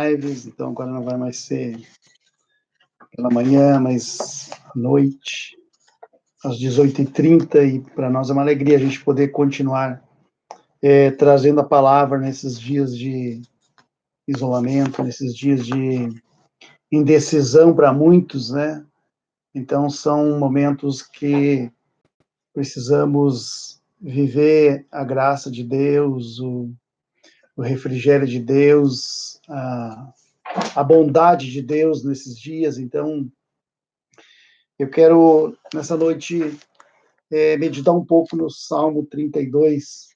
lives, então agora não vai mais ser pela manhã, mas à noite, às 18h30, e para nós é uma alegria a gente poder continuar trazendo a palavra nesses dias de isolamento, nesses dias de indecisão para muitos, né? Então são momentos que precisamos viver a graça de Deus, o refrigério de Deus, a bondade de Deus nesses dias. Então, eu quero, nessa noite, meditar um pouco no Salmo 32,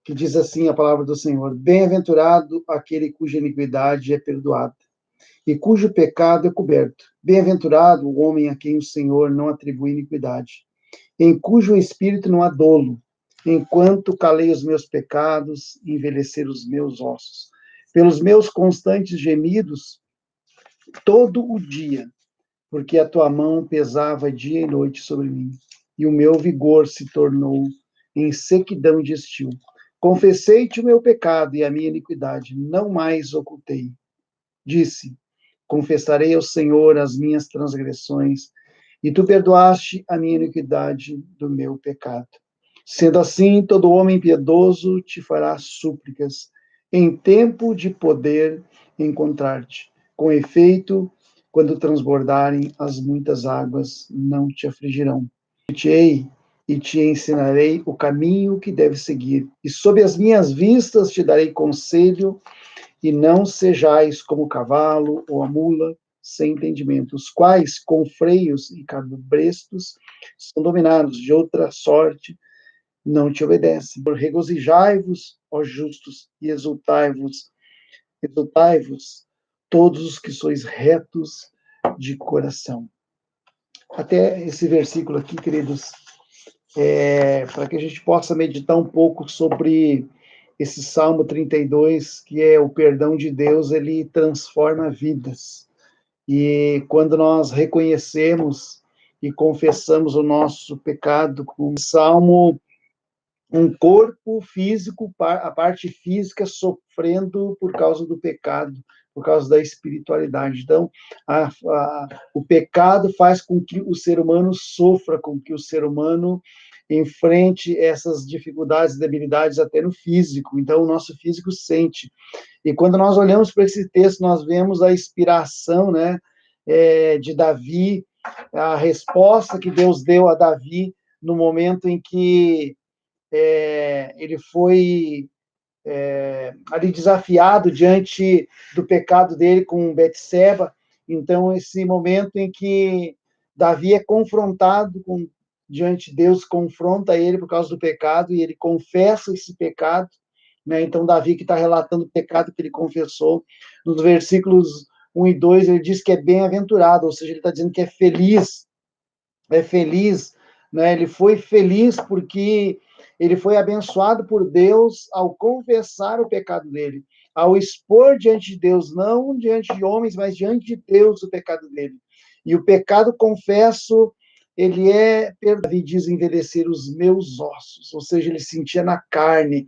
que diz assim a palavra do Senhor: Bem-aventurado aquele cuja iniquidade é perdoada, e cujo pecado é coberto. Bem-aventurado o homem a quem o Senhor não atribui iniquidade, em cujo espírito não há dolo, enquanto calei os meus pecados e envelhecer os meus ossos. Pelos meus constantes gemidos, todo o dia, porque a tua mão pesava dia e noite sobre mim, e o meu vigor se tornou em sequidão de estio. Confessei-te o meu pecado e a minha iniquidade, não mais ocultei. Disse: confessarei ao Senhor as minhas transgressões, e tu perdoaste a minha iniquidade do meu pecado. Sendo assim, todo homem piedoso te fará súplicas, em tempo de poder encontrar-te. Com efeito, quando transbordarem as muitas águas, não te afligirão. Te e te ensinarei o caminho que deves seguir, e sob as minhas vistas te darei conselho, e não sejais como o cavalo ou a mula sem entendimento, os quais, com freios e cabrestos, são dominados, de outra sorte não te obedecem. Regozijai-vos, ó justos, e exultai-vos, todos os que sois retos de coração. Até esse versículo aqui, queridos, para que a gente possa meditar um pouco sobre esse Salmo 32, que é o perdão de Deus, ele transforma vidas. E quando nós reconhecemos e confessamos o nosso pecado, com o Salmo, um corpo físico, a parte física sofrendo por causa do pecado, por causa da espiritualidade. Então, o pecado faz com que o ser humano sofra, com que o ser humano enfrente essas dificuldades e debilidades até no físico. Então, o nosso físico sente. E quando nós olhamos para esse texto, nós vemos a inspiração, né, de Davi, a resposta que Deus deu a Davi no momento em que ele foi ali desafiado diante do pecado dele com Betseba. Então, esse momento em que Davi é confrontado diante de Deus, confronta ele por causa do pecado, e ele confessa esse pecado, né? Então, Davi, que está relatando o pecado que ele confessou, nos versículos 1 e 2, ele diz que é bem-aventurado, ou seja, ele está dizendo que é feliz, né? Ele foi feliz porque ele foi abençoado por Deus ao confessar o pecado dele, ao expor diante de Deus, não diante de homens, mas diante de Deus o pecado dele. E o pecado, confesso, ele Davi diz, envelhecer os meus ossos, ou seja, ele sentia na carne.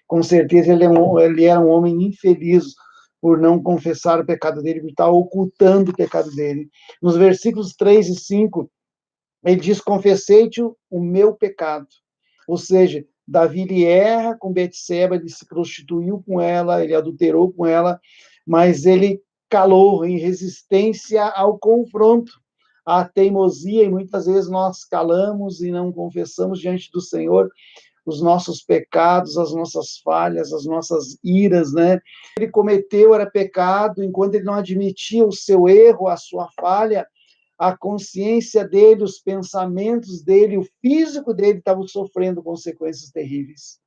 Com certeza ele era um homem infeliz por não confessar o pecado dele, por estar ocultando o pecado dele. Nos versículos 3 e 5, ele diz: confessei-te o meu pecado. Ou seja, Davi, ele erra com Betseba, ele se prostituiu com ela, ele adulterou com ela, mas ele calou em resistência ao confronto, à teimosia, e muitas vezes nós calamos e não confessamos diante do Senhor os nossos pecados, as nossas falhas, as nossas iras, né? Ele cometeu, era pecado, enquanto ele não admitia o seu erro, a sua falha, a consciência dele, os pensamentos dele, o físico dele estavam sofrendo consequências terríveis.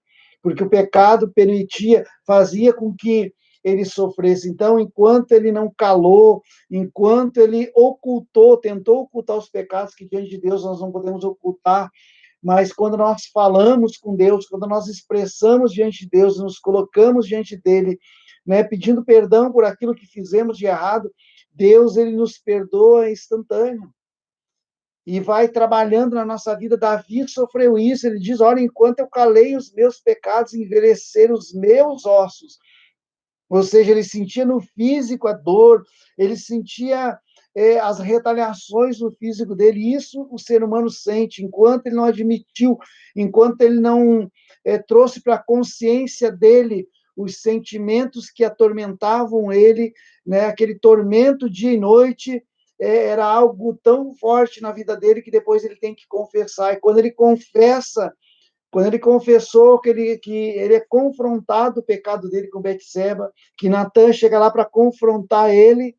Porque o pecado fazia com que ele sofresse. Então, enquanto ele não calou, enquanto ele tentou ocultar os pecados, que diante de Deus nós não podemos ocultar, mas quando nós falamos com Deus, quando nós expressamos diante de Deus, nos colocamos diante dele, né, pedindo perdão por aquilo que fizemos de errado, Deus, ele nos perdoa instantâneo e vai trabalhando na nossa vida. Davi sofreu isso, ele diz: olha, enquanto eu calei os meus pecados, envelhecer os meus ossos. Ou seja, ele sentia no físico a dor, ele sentia as retaliações no físico dele. Isso o ser humano sente, enquanto ele não admitiu, enquanto ele não trouxe para a consciência dele os sentimentos que atormentavam ele, né? Aquele tormento dia e noite, era algo tão forte na vida dele que depois ele tem que confessar. E quando ele confessa, quando ele confessou que ele é confrontado o pecado dele com Betseba, que Natan chega lá para confrontar ele,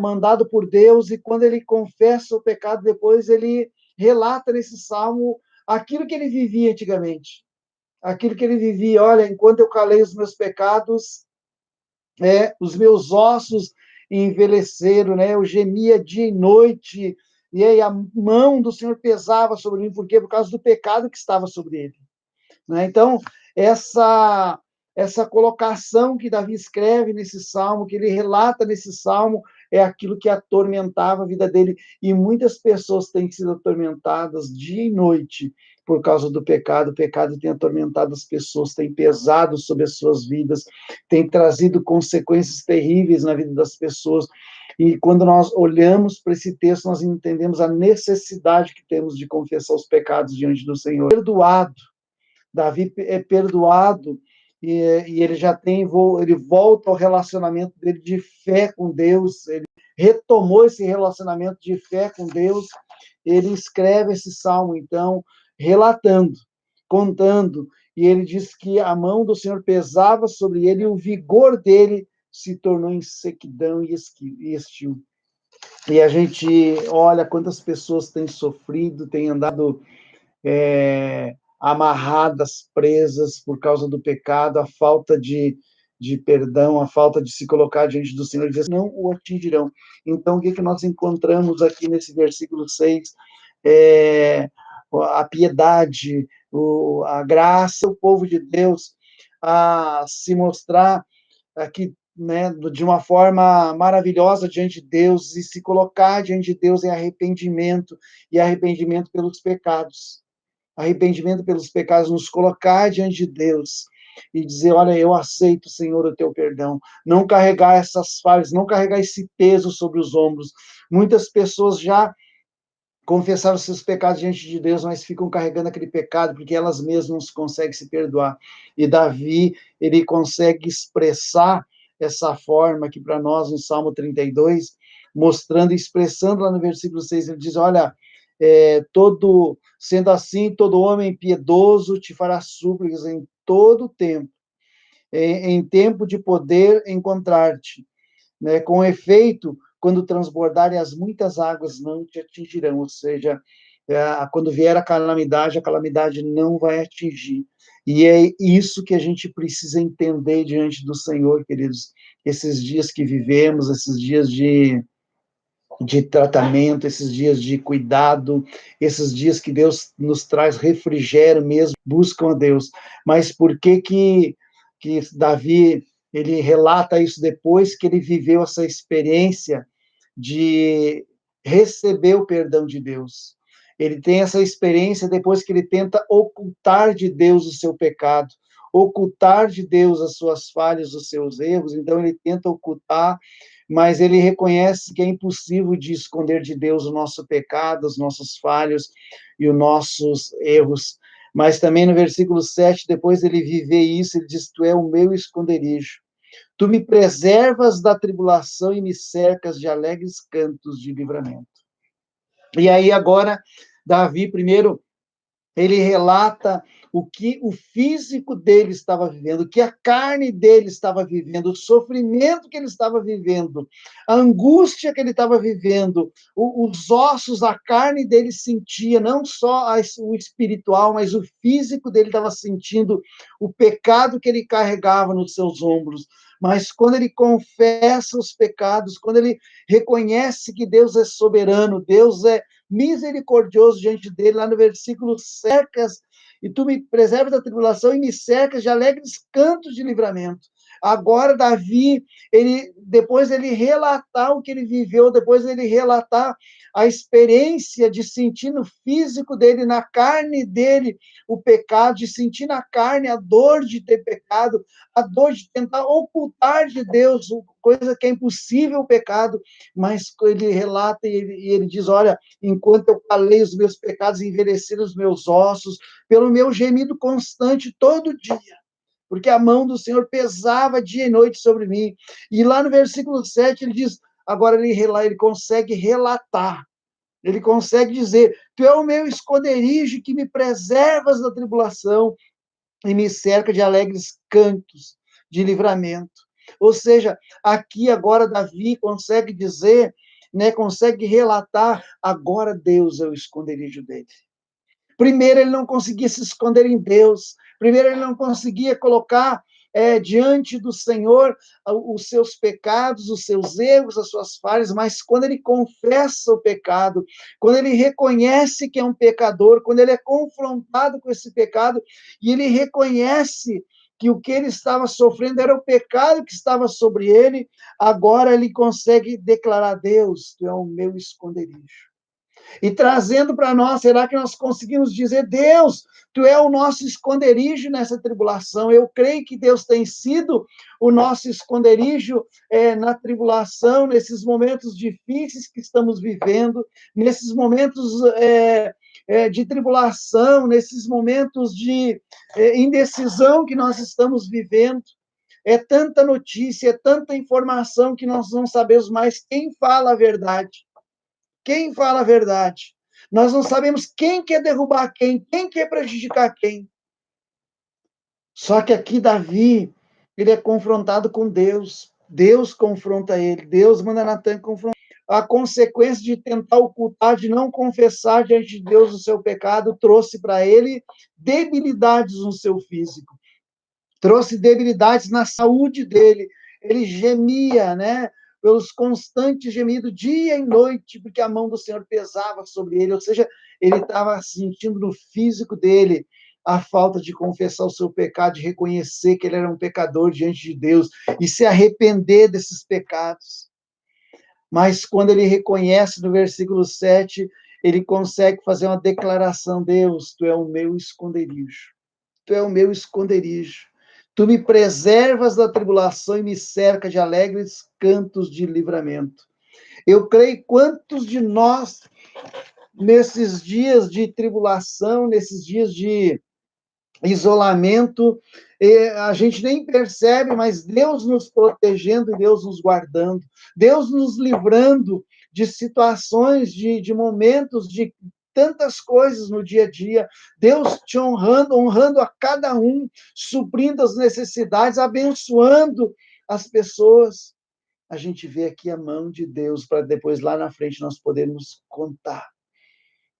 mandado por Deus, e quando ele confessa o pecado, depois ele relata nesse salmo aquilo que ele vivia antigamente. Aquilo que ele vivia, olha, enquanto eu calei os meus pecados, os meus ossos envelheceram, né? Eu gemia dia e noite, e aí a mão do Senhor pesava sobre mim, por quê? Por causa do pecado que estava sobre ele. Né? Então, essa colocação que Davi escreve nesse salmo, que ele relata nesse salmo, é aquilo que atormentava a vida dele. E muitas pessoas têm sido atormentadas dia e noite por causa do pecado. O pecado tem atormentado as pessoas, tem pesado sobre as suas vidas, tem trazido consequências terríveis na vida das pessoas. E quando nós olhamos para esse texto, nós entendemos a necessidade que temos de confessar os pecados diante do Senhor. Perdoado. Davi é perdoado e ele já tem, ele volta ao relacionamento dele de fé com Deus, ele retomou esse relacionamento de fé com Deus, ele escreve esse salmo, então, relatando, contando, e ele diz que a mão do Senhor pesava sobre ele e o vigor dele se tornou em sequidão e estio. E a gente olha quantas pessoas têm sofrido, têm andado amarradas, presas por causa do pecado, a falta de perdão, a falta de se colocar diante do Senhor, diz, não o atingirão. Então, o que nós encontramos aqui nesse versículo 6? A piedade, a graça, o povo de Deus a se mostrar aqui, né, de uma forma maravilhosa diante de Deus e se colocar diante de Deus em arrependimento e arrependimento pelos pecados. Arrependimento pelos pecados, nos colocar diante de Deus e dizer, olha, eu aceito, Senhor, o teu perdão. Não carregar essas falhas, não carregar esse peso sobre os ombros. Muitas pessoas já confessaram seus pecados diante de Deus, mas ficam carregando aquele pecado porque elas mesmas não conseguem se perdoar. E Davi, ele consegue expressar essa forma aqui para nós no Salmo 32, mostrando e expressando lá no versículo 6, ele diz, olha, sendo assim, todo homem piedoso te fará súplicas em todo tempo, em tempo de poder encontrar-te, né? Com efeito, quando transbordarem as muitas águas, não te atingirão, ou seja, quando vier a calamidade não vai atingir. E é isso que a gente precisa entender diante do Senhor, queridos. Esses dias que vivemos, esses dias de tratamento, esses dias de cuidado, esses dias que Deus nos traz refrigério mesmo, buscam a Deus. Mas por que Davi, ele relata isso depois que ele viveu essa experiência de receber o perdão de Deus? Ele tem essa experiência depois que ele tenta ocultar de Deus o seu pecado, ocultar de Deus as suas falhas, os seus erros, então ele tenta ocultar, mas ele reconhece que é impossível de esconder de Deus o nosso pecado, os nossos falhos e os nossos erros. Mas também no versículo 7, depois ele viver isso, ele diz, tu é o meu esconderijo. Tu me preservas da tribulação e me cercas de alegres cantos de livramento. E aí agora, Davi, primeiro, ele relata o que o físico dele estava vivendo, o que a carne dele estava vivendo, o sofrimento que ele estava vivendo, a angústia que ele estava vivendo, os ossos, a carne dele sentia, não só o espiritual, mas o físico dele estava sentindo o pecado que ele carregava nos seus ombros. Mas quando ele confessa os pecados, quando ele reconhece que Deus é soberano, Deus é misericordioso diante dele, lá no versículo cercas, e tu me preservas da tribulação e me cercas de alegres cantos de livramento. Agora, Davi, depois ele relatar o que ele viveu, depois ele relatar a experiência de sentir no físico dele, na carne dele, o pecado, de sentir na carne a dor de ter pecado, a dor de tentar ocultar de Deus, coisa que é impossível o pecado, mas ele relata e ele diz, olha, enquanto eu calei os meus pecados, envelheceram os meus ossos, pelo meu gemido constante todo dia, porque a mão do Senhor pesava dia e noite sobre mim. E lá no versículo 7 ele diz, agora ele consegue relatar, ele consegue dizer, tu é o meu esconderijo que me preservas da tribulação e me cerca de alegres cantos de livramento. Ou seja, aqui agora Davi consegue dizer, né, consegue relatar, agora Deus é o esconderijo dele. Primeiro, ele não conseguia se esconder em Deus. Primeiro, ele não conseguia colocar diante do Senhor os seus pecados, os seus erros, as suas falhas, mas quando ele confessa o pecado, quando ele reconhece que é um pecador, quando ele é confrontado com esse pecado, e ele reconhece que o que ele estava sofrendo era o pecado que estava sobre ele, agora ele consegue declarar, Deus, tu é o meu esconderijo. E trazendo para nós, será que nós conseguimos dizer, Deus, tu é o nosso esconderijo nessa tribulação? Eu creio que Deus tem sido o nosso esconderijo na tribulação, nesses momentos difíceis que estamos vivendo, nesses momentos de tribulação, nesses momentos de indecisão que nós estamos vivendo. É tanta notícia, é tanta informação que nós não sabemos mais quem fala a verdade. Quem fala a verdade? Nós não sabemos quem quer derrubar quem quer prejudicar quem. Só que aqui Davi, ele é confrontado com Deus. Deus confronta ele. Deus manda Natan confrontar. A consequência de tentar ocultar, de não confessar diante de Deus o seu pecado, trouxe para ele debilidades no seu físico. Trouxe debilidades na saúde dele. Ele gemia, né? Pelos constantes gemidos, dia e noite, porque a mão do Senhor pesava sobre ele, ou seja, ele estava sentindo no físico dele a falta de confessar o seu pecado, de reconhecer que ele era um pecador diante de Deus e se arrepender desses pecados. Mas quando ele reconhece no versículo 7, ele consegue fazer uma declaração, Deus, tu é o meu esconderijo. Tu é o meu esconderijo. Tu me preservas da tribulação e me cerca de alegres cantos de livramento. Eu creio quantos de nós, nesses dias de tribulação, nesses dias de isolamento, a gente nem percebe, mas Deus nos protegendo e Deus nos guardando, Deus nos livrando de situações, de momentos, de tantas coisas no dia a dia, Deus te honrando a cada um, suprindo as necessidades, abençoando as pessoas. A gente vê aqui a mão de Deus para depois lá na frente nós podermos contar.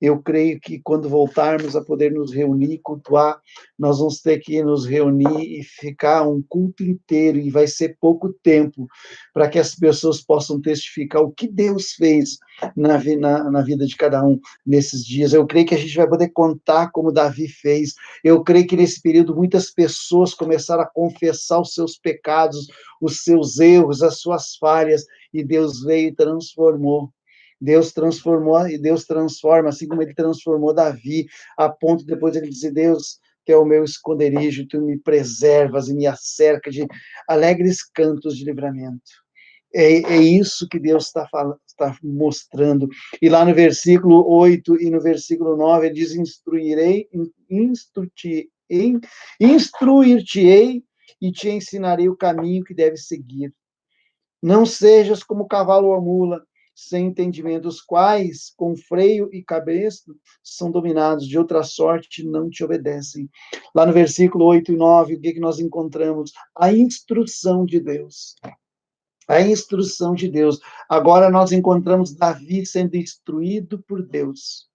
Eu creio que quando voltarmos a poder nos reunir, cultuar, nós vamos ter que nos reunir e ficar um culto inteiro, e vai ser pouco tempo, para que as pessoas possam testificar o que Deus fez na vida de cada um nesses dias. Eu creio que a gente vai poder contar como Davi fez. Eu creio que nesse período muitas pessoas começaram a confessar os seus pecados, os seus erros, as suas falhas, e Deus veio e transformou. Deus transformou e Deus transforma, assim como ele transformou Davi, a ponto de depois ele dizer, Deus, que é o meu esconderijo, tu me preservas e me acerca de alegres cantos de livramento. É isso que Deus está mostrando. E lá no versículo 8 e no versículo 9, ele diz, instruir-te-ei e te ensinarei o caminho que deves seguir. Não sejas como cavalo ou mula, sem entendimento, os quais, com freio e cabresto, são dominados, de outra sorte não te obedecem. Lá no versículo 8 e 9, o que nós encontramos? A instrução de Deus. A instrução de Deus. Agora nós encontramos Davi sendo instruído por Deus.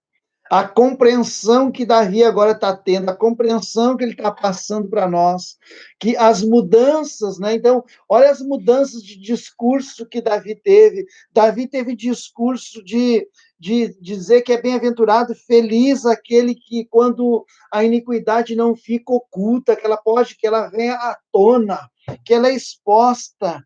A compreensão que Davi agora está tendo, a compreensão que ele está passando para nós, que as mudanças, né? Então, olha as mudanças de discurso que Davi teve. Davi teve discurso de de dizer que é bem-aventurado, feliz aquele que, quando a iniquidade não fica oculta, que ela venha à tona, que ela é exposta.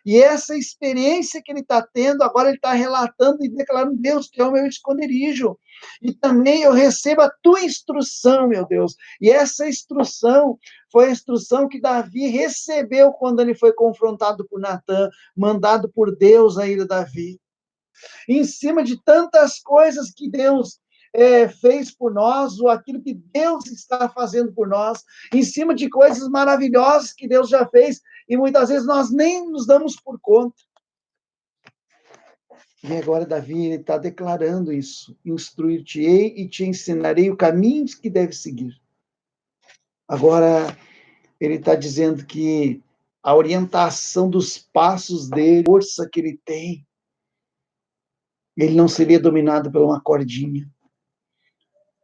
E essa experiência que ele está tendo, agora ele está relatando e declarando: Deus, tu é o meu esconderijo. E também eu recebo a tua instrução, meu Deus. E essa instrução foi a instrução que Davi recebeu quando ele foi confrontado por Natã, mandado por Deus a ir a Davi. Em cima de tantas coisas que Deus fez por nós, ou aquilo que Deus está fazendo por nós, em cima de coisas maravilhosas que Deus já fez, e muitas vezes nós nem nos damos por conta. E agora Davi está declarando isso: instruir-te-ei e te ensinarei o caminho que deve seguir. Agora, ele está dizendo que a orientação dos passos dele, a força que ele tem, ele não seria dominado por uma cordinha.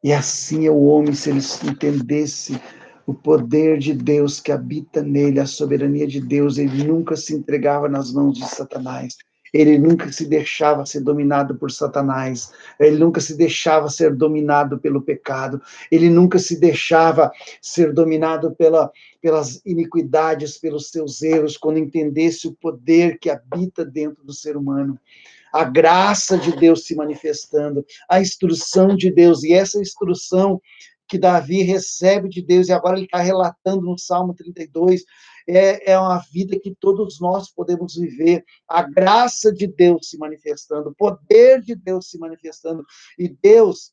E assim é o homem, se ele entendesse o poder de Deus que habita nele, a soberania de Deus, ele nunca se entregava nas mãos de Satanás. Ele nunca se deixava ser dominado por Satanás. Ele nunca se deixava ser dominado pelo pecado. Ele nunca se deixava ser dominado pelas iniquidades, pelos seus erros, quando entendesse o poder que habita dentro do ser humano. A graça de Deus se manifestando, a instrução de Deus, e essa instrução que Davi recebe de Deus, e agora ele está relatando no Salmo 32, é uma vida que todos nós podemos viver, a graça de Deus se manifestando, o poder de Deus se manifestando, e Deus,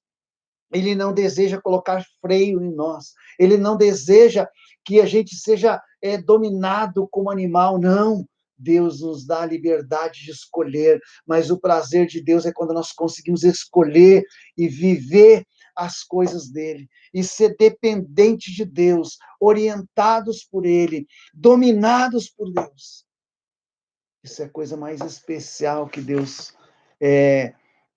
ele não deseja colocar freio em nós, ele não deseja que a gente seja dominado como animal, não. Deus nos dá a liberdade de escolher, mas o prazer de Deus é quando nós conseguimos escolher e viver as coisas dele, e ser dependente de Deus, orientados por ele, dominados por Deus. Isso é a coisa mais especial que Deus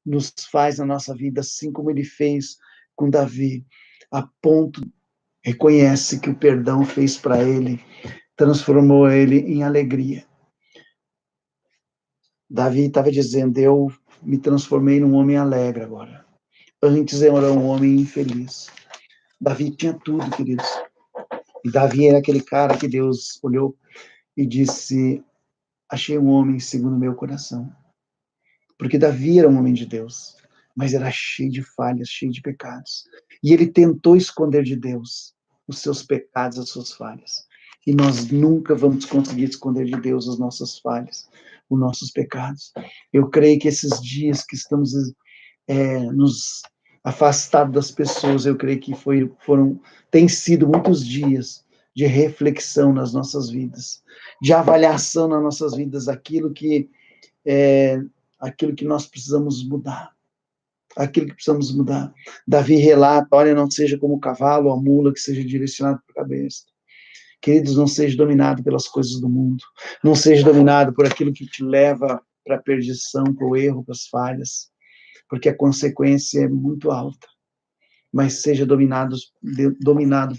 nos faz na nossa vida, assim como ele fez com Davi, a ponto, reconhece que o perdão fez para ele, transformou ele em alegria. Davi estava dizendo: eu me transformei num homem alegre agora. Antes eu era um homem infeliz. Davi tinha tudo, queridos. E Davi era aquele cara que Deus olhou e disse: achei um homem segundo o meu coração. Porque Davi era um homem de Deus, mas era cheio de falhas, cheio de pecados. E ele tentou esconder de Deus os seus pecados, as suas falhas. E nós nunca vamos conseguir esconder de Deus as nossas falhas, os nossos pecados. Eu creio que esses dias que estamos nos afastados das pessoas, eu creio que têm sido muitos dias de reflexão nas nossas vidas, de avaliação nas nossas vidas, aquilo que nós precisamos mudar. Aquilo que precisamos mudar. Davi relata: olha, não seja como o cavalo ou a mula que seja direcionado para a cabeça. Queridos, não seja dominado pelas coisas do mundo. Não seja dominado por aquilo que te leva para a perdição, para o erro, para as falhas. Porque a consequência é muito alta. Mas seja dominado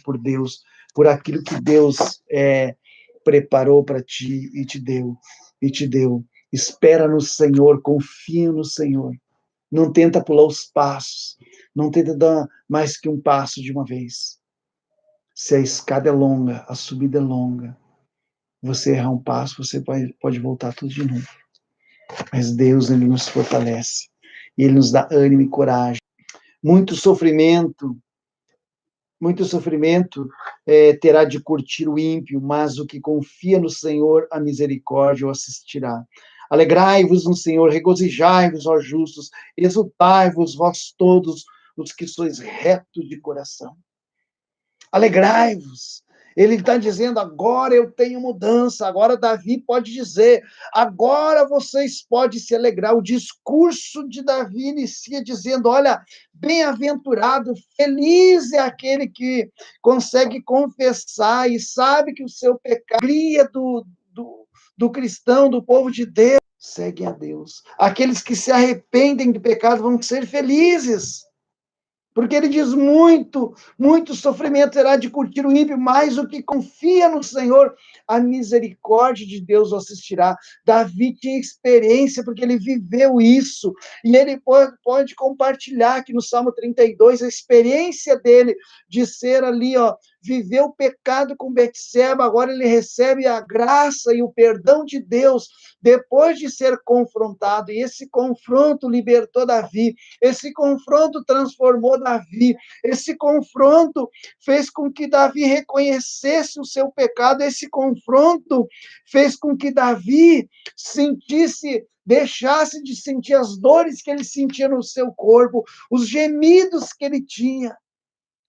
por Deus, por aquilo que Deus preparou para ti e te deu. Espera no Senhor, confia no Senhor. Não tenta pular os passos. Não tenta dar mais que um passo de uma vez. Se a escada é longa, a subida é longa, você errar um passo, você pode voltar tudo de novo. Mas Deus, ele nos fortalece. E ele nos dá ânimo e coragem. Muito sofrimento terá de curtir o ímpio, mas o que confia no Senhor, a misericórdia o assistirá. Alegrai-vos no Senhor, regozijai-vos, ó justos, exultai-vos, vós todos os que sois retos de coração. Alegrai-vos. Ele está dizendo: agora eu tenho mudança. Agora Davi pode dizer: agora vocês podem se alegrar. O discurso de Davi inicia dizendo: olha, bem-aventurado, feliz é aquele que consegue confessar e sabe que o seu pecado, a alegria do cristão, do povo de Deus, seguem a Deus. Aqueles que se arrependem de pecado vão ser felizes. Porque ele diz: muito sofrimento terá de curtir o ímpio, mas o que confia no Senhor, a misericórdia de Deus o assistirá. Davi tinha experiência, porque ele viveu isso, e ele pode compartilhar aqui no Salmo 32 a experiência dele de ser ali, ó, viver o pecado com Betseba, agora ele recebe a graça e o perdão de Deus, depois de ser confrontado, e esse confronto libertou Davi, esse confronto transformou Davi, esse confronto fez com que Davi reconhecesse o seu pecado, esse confronto fez com que Davi deixasse de sentir as dores que ele sentia no seu corpo, os gemidos que ele tinha.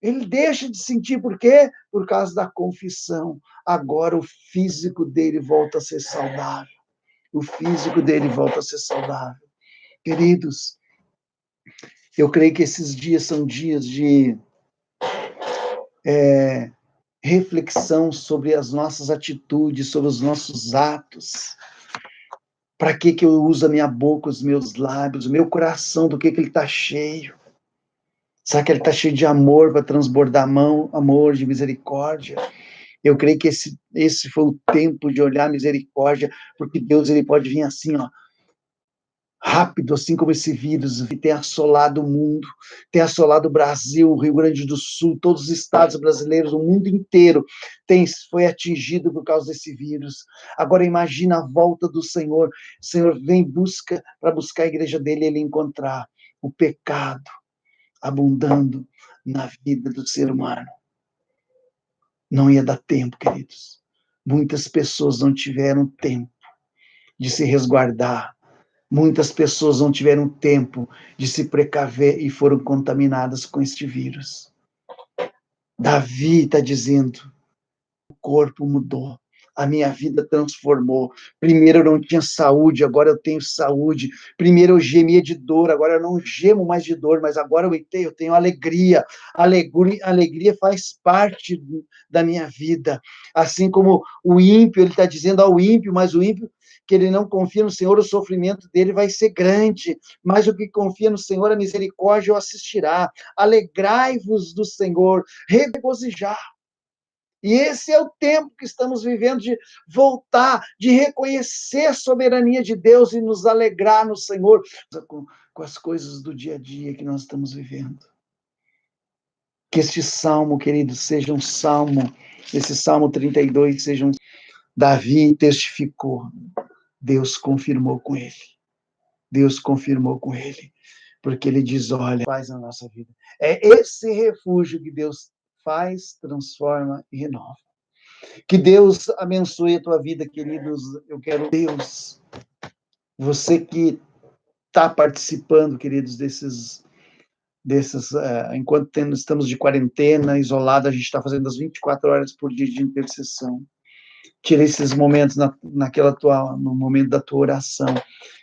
Ele deixa de sentir, por quê? Por causa da confissão. Agora o físico dele volta a ser saudável. O físico dele volta a ser saudável. Queridos, eu creio que esses dias são dias de reflexão sobre as nossas atitudes, sobre os nossos atos. Para que eu uso a minha boca, os meus lábios, o meu coração, do que ele está cheio? Será que ele está cheio de amor para transbordar amor, de misericórdia? Eu creio que esse foi o tempo de olhar a misericórdia, porque Deus ele pode vir assim, ó, rápido, assim como esse vírus que tem assolado o mundo, tem assolado o Brasil, o Rio Grande do Sul, todos os estados brasileiros, o mundo inteiro foi atingido por causa desse vírus. Agora imagina a volta do Senhor. O Senhor vem para buscar a igreja dele e ele encontrar o pecado abundando na vida do ser humano. Não ia dar tempo, queridos. Muitas pessoas não tiveram tempo de se resguardar. Muitas pessoas não tiveram tempo de se precaver e foram contaminadas com este vírus. Davi está dizendo: o corpo mudou, a minha vida transformou. Primeiro eu não tinha saúde, agora eu tenho saúde. Primeiro eu gemia de dor, agora eu não gemo mais de dor, mas agora eu tenho alegria. Alegria faz parte da minha vida. Assim como o ímpio, ele está dizendo ao ímpio, mas o ímpio que ele não confia no Senhor, o sofrimento dele vai ser grande, mas o que confia no Senhor, a misericórdia o assistirá. Alegrai-vos do Senhor, regozijar. E esse é o tempo que estamos vivendo, de voltar, de reconhecer a soberania de Deus e nos alegrar no Senhor com as coisas do dia a dia que nós estamos vivendo. Que este salmo, querido, seja um salmo, esse Salmo 32 seja um... Davi testificou, Deus confirmou com ele. Deus confirmou com ele. Porque ele diz: olha, faz na nossa vida. É esse refúgio que Deus faz, transforma e renova. Que Deus abençoe a tua vida, queridos. Eu quero, Deus, você que está participando, queridos, enquanto estamos de quarentena, isolado, a gente está fazendo as 24 horas por dia de intercessão. Tira esses momentos no momento da tua oração,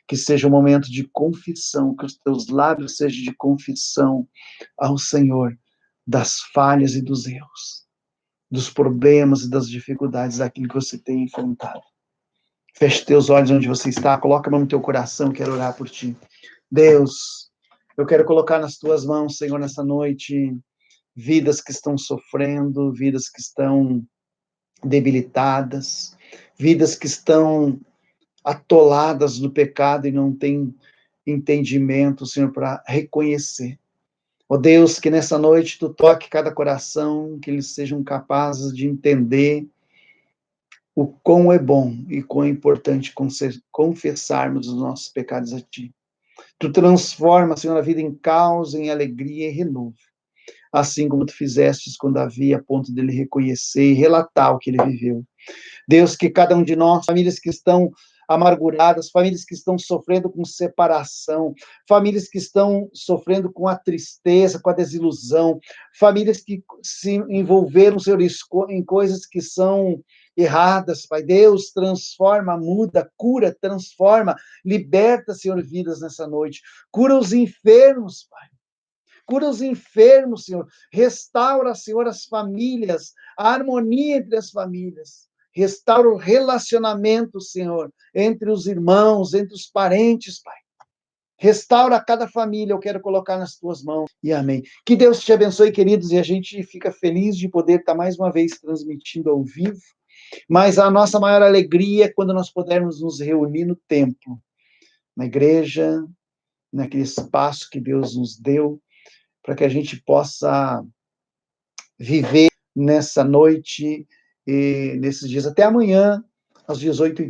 que seja um momento de confissão, que os teus lábios sejam de confissão ao Senhor das falhas e dos erros, dos problemas e das dificuldades daquilo que você tem enfrentado. Feche teus olhos onde você está, coloca a mão no teu coração, quero orar por ti. Deus, eu quero colocar nas tuas mãos, Senhor, nessa noite, vidas que estão sofrendo, vidas que estão debilitadas, vidas que estão atoladas no pecado e não têm entendimento, Senhor, para reconhecer. Ó Deus, que nessa noite tu toque cada coração, que eles sejam capazes de entender o quão é bom e quão é importante confessarmos os nossos pecados a ti. Tu transforma, Senhor, a vida em caos, em alegria e renovo. Assim como tu fizestes com Davi, a ponto dele reconhecer e relatar o que ele viveu. Deus, que cada um de nós, famílias que estão amarguradas, famílias que estão sofrendo com separação, famílias que estão sofrendo com a tristeza, com a desilusão, famílias que se envolveram, Senhor, em coisas que são erradas, Pai Deus, transforma, muda, cura, transforma, liberta, Senhor, vidas nessa noite, cura os enfermos, Pai. Cura os enfermos, Senhor. Restaura, Senhor, as famílias, a harmonia entre as famílias. Restaura o relacionamento, Senhor, entre os irmãos, entre os parentes, Pai. Restaura cada família, eu quero colocar nas tuas mãos. E amém. Que Deus te abençoe, queridos, e a gente fica feliz de poder estar mais uma vez transmitindo ao vivo. Mas a nossa maior alegria é quando nós pudermos nos reunir no templo, na igreja, naquele espaço que Deus nos deu, para que a gente possa viver nessa noite e nesses dias. Até amanhã, às 18h30.